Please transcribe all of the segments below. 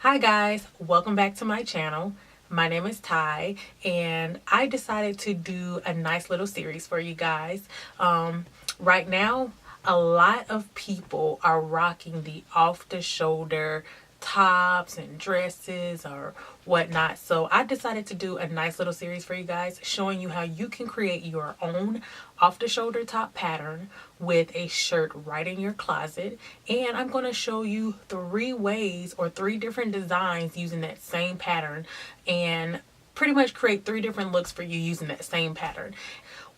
Hi guys, welcome back to my channel. My name is Ty and I decided to do a nice little series for you guys. Right now, a lot of people are rocking the off-the-shoulder tops and dresses or whatnot. So I decided to do a nice little series for you guys showing you how you can create your own off the shoulder top pattern with a shirt right in your closet. And I'm going to show you 3 ways or 3 different designs using that same pattern and pretty much create 3 different looks for you using that same pattern.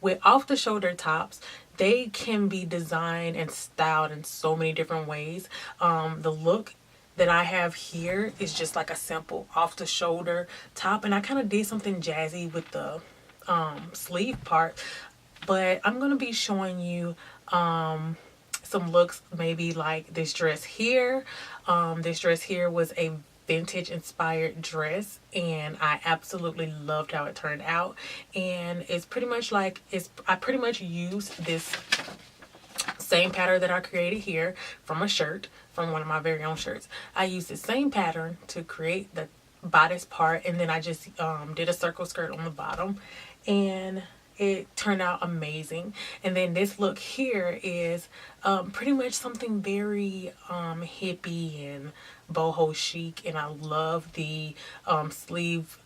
With off the shoulder tops, they can be designed and styled in so many different ways. The look that I have here is just like a simple off the shoulder top, and I kind of did something jazzy with the sleeve part, but I'm going to be showing you some looks maybe like this dress here. This dress here was a vintage inspired dress and I absolutely loved how it turned out, and it's pretty much like I pretty much used this same pattern that I created here from a shirt, from one of my very own shirts. I used the same pattern to create the bodice part, and then I just did a circle skirt on the bottom, and it turned out amazing. And then this look here is pretty much something very hippie and boho chic, and I love the sleeve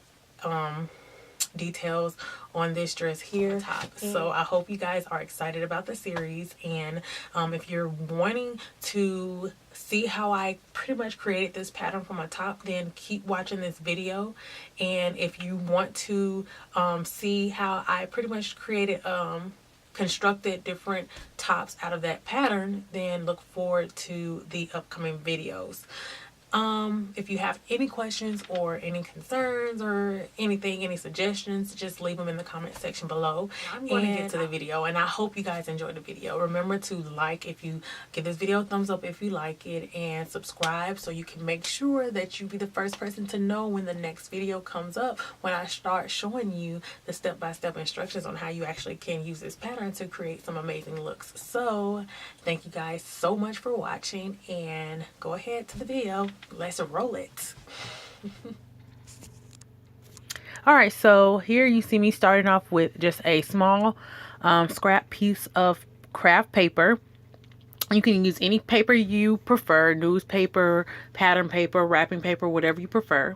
details on this dress here. So I hope you guys are excited about the series, and if you're wanting to see how I pretty much created this pattern from a top, then keep watching this video. And if you want to see how I pretty much created constructed different tops out of that pattern, then look forward to the upcoming videos. If you have any questions or any concerns or anything, any suggestions, just leave them in the comment section below. I'm going to get to the video, and I hope you guys enjoyed the video. Remember to like, if you give this video a thumbs up if you like it, and subscribe so you can make sure that you be the first person to know when the next video comes up, when I start showing you the step-by-step instructions on how you actually can use this pattern to create some amazing looks. So thank you guys so much for watching, and go ahead to the video. Let's roll it. Alright, so here you see me starting off with just a small scrap piece of craft paper. You can use any paper you prefer, newspaper, pattern paper, wrapping paper, whatever you prefer.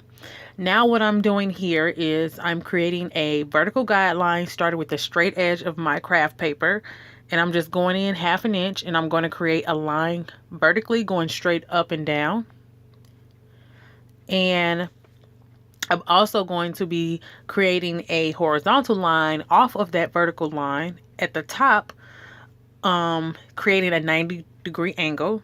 Now what I'm doing here is I'm creating a vertical guideline starting with the straight edge of my craft paper, and I'm just going in 1/2 inch, and I'm going to create a line vertically going straight up and down. And I'm also going to be creating a horizontal line off of that vertical line at the top, creating a 90-degree angle.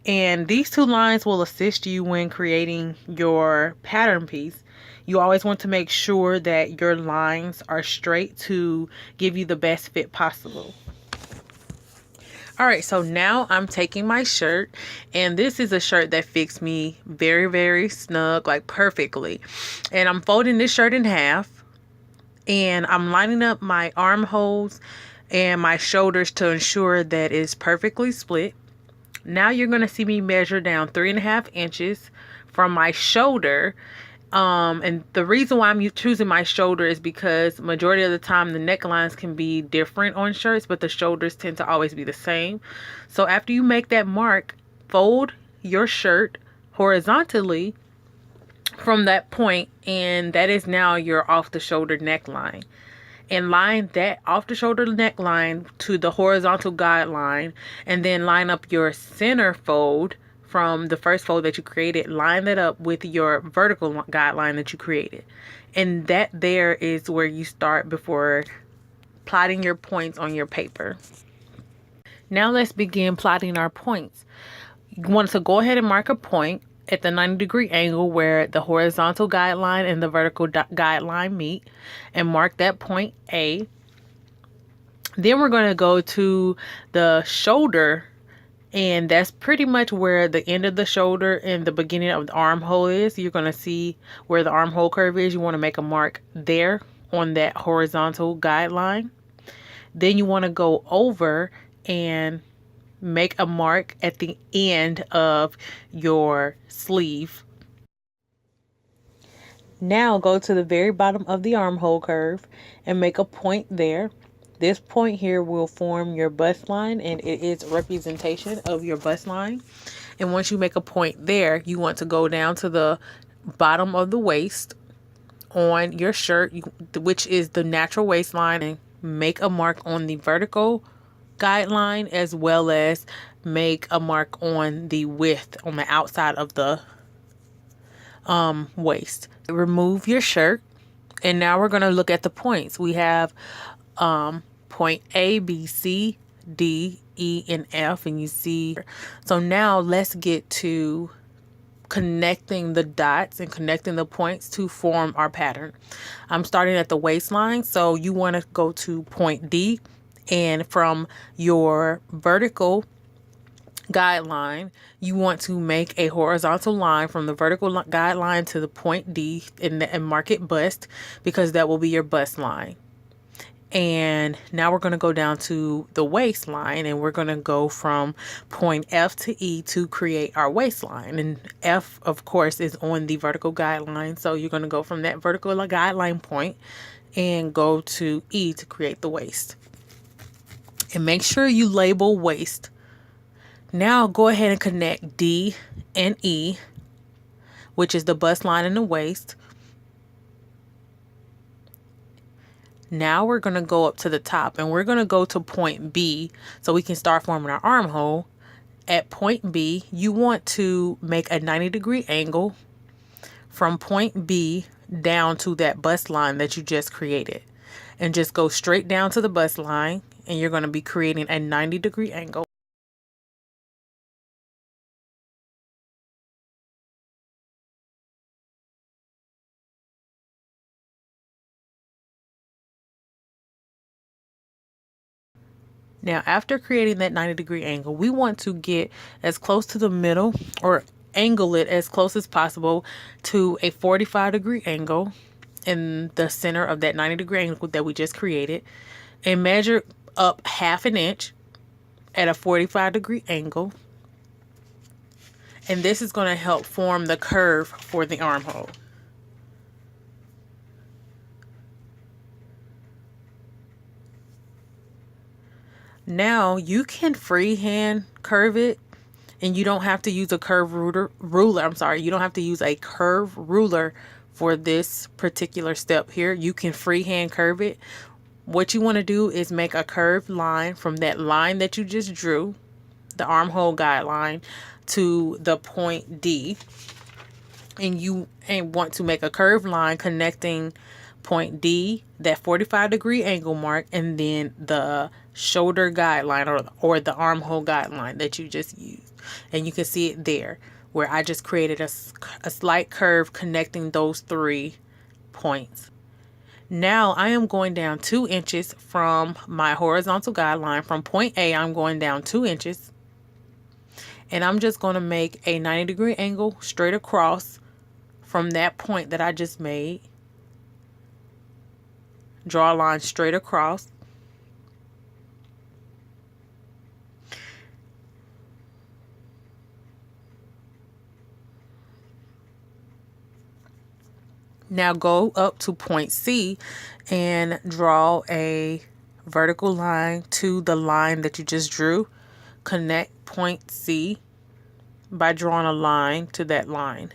And these 2 lines will assist you when creating your pattern piece. You always want to make sure that your lines are straight to give you the best fit possible. Alright, so now I'm taking my shirt, and this is a shirt that fits me very, very snug, like perfectly. And I'm folding this shirt in half, and I'm lining up my armholes and my shoulders to ensure that it's perfectly split. Now you're going to see me measure down 3.5 inches from my shoulder. And the reason why I'm choosing my shoulder is because majority of the time the necklines can be different on shirts, but the shoulders tend to always be the same. So after you make that mark, fold your shirt horizontally from that point, and that is now your off the shoulder neckline. And line that off the shoulder neckline to the horizontal guideline, and then line up your center fold from the first fold that you created. Line that up with your vertical guideline that you created, and that there is where you start before plotting your points on your paper. Now let's begin plotting our points. You want to go ahead and mark a point at the 90-degree angle where the horizontal guideline and the vertical guideline meet, and mark that point A. Then we're going to go to the shoulder, and that's pretty much where the end of the shoulder and the beginning of the armhole is. You're going to see where the armhole curve is. You want to make a mark there on that horizontal guideline. Then you want to go over and make a mark at the end of your sleeve. Now go to the very bottom of the armhole curve and make a point there. This point here will form your bust line, and it is a representation of your bust line. And once you make a point there, you want to go down to the bottom of the waist on your shirt, which is the natural waistline, and make a mark on the vertical guideline, as well as make a mark on the width on the outside of the waist. Remove your shirt, and now we're going to look at the points. We have point A, B, C, D, E, and F, and you see. So now let's get to connecting the dots and connecting the points to form our pattern. I'm starting at the waistline, so you want to go to point D, and from your vertical guideline, you want to make a horizontal line from the vertical guideline to the point D and mark it bust, because that will be your bust line. And now we're going to go down to the waistline, and we're going to go from point F to E to create our waistline. And F, of course, is on the vertical guideline. So you're going to go from that vertical guideline point and go to E to create the waist. And make sure you label waist. Now go ahead and connect D and E, which is the bust line and the waist. Now we're going to go up to the top, and we're going to go to point B so we can start forming our armhole. At point B, you want to make a 90-degree angle from point B down to that bust line that you just created. And just go straight down to the bust line, and you're going to be creating a 90-degree angle. Now, after creating that 90-degree angle, we want to get as close to the middle, or angle it as close as possible to a 45-degree angle in the center of that 90-degree angle that we just created, and measure up 1/2 inch at a 45-degree angle. And this is going to help form the curve for the armhole. Now you can freehand curve it, and you don't have to use a curve ruler. You don't have to use a curve ruler for this particular step here. You can freehand curve it. What you want to do is make a curved line from that line that you just drew, the armhole guideline, to the point D. And you want to make a curved line connecting point D, that 45-degree angle mark, and then the shoulder guideline or the armhole guideline that you just used. And you can see it there where I just created a slight curve connecting those 3 points. Now I am going down 2 inches from my horizontal guideline. From point A, I'm going down 2 inches. And I'm just going to make a 90-degree angle straight across from that point that I just made. Draw a line straight across. Now go up to point C and draw a vertical line to the line that you just drew. Connect point C by drawing a line to that line.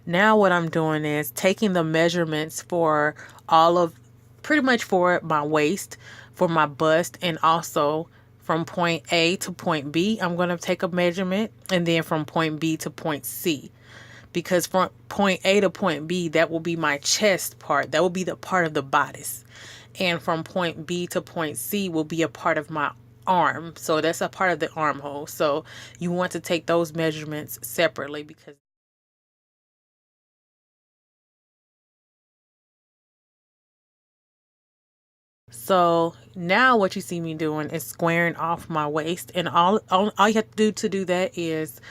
Now what I'm doing is taking the measurements for pretty much for my waist, for my bust, and also from point A to point B, I'm going to take a measurement, and then from point B to point C. Because from point A to point B, that will be my chest part. That will be the part of the bodice. And from point B to point C will be a part of my arm. So that's a part of the armhole. So you want to take those measurements separately, because so now what you see me doing is squaring off my waist, and all you have to do that is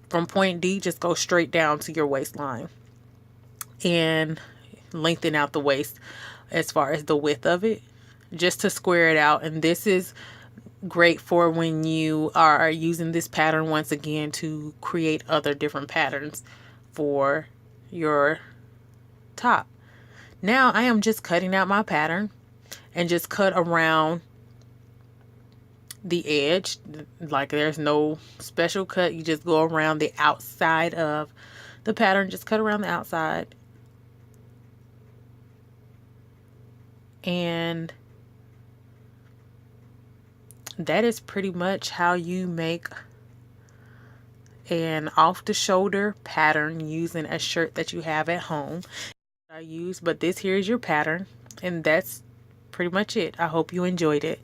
from point D, just go straight down to your waistline and lengthen out the waist. as far as the width of it, just to square it out. And this is great for when you are using this pattern once again to create other different patterns for your top. Now I am just cutting out my pattern and just cut around the edge. Like, there's no special cut. You just go around the outside of the pattern. Just cut around the outside. And that is pretty much how you make an off the shoulder pattern using a shirt that you have at home. I use, but this here is your pattern, and that's pretty much it. I hope you enjoyed it.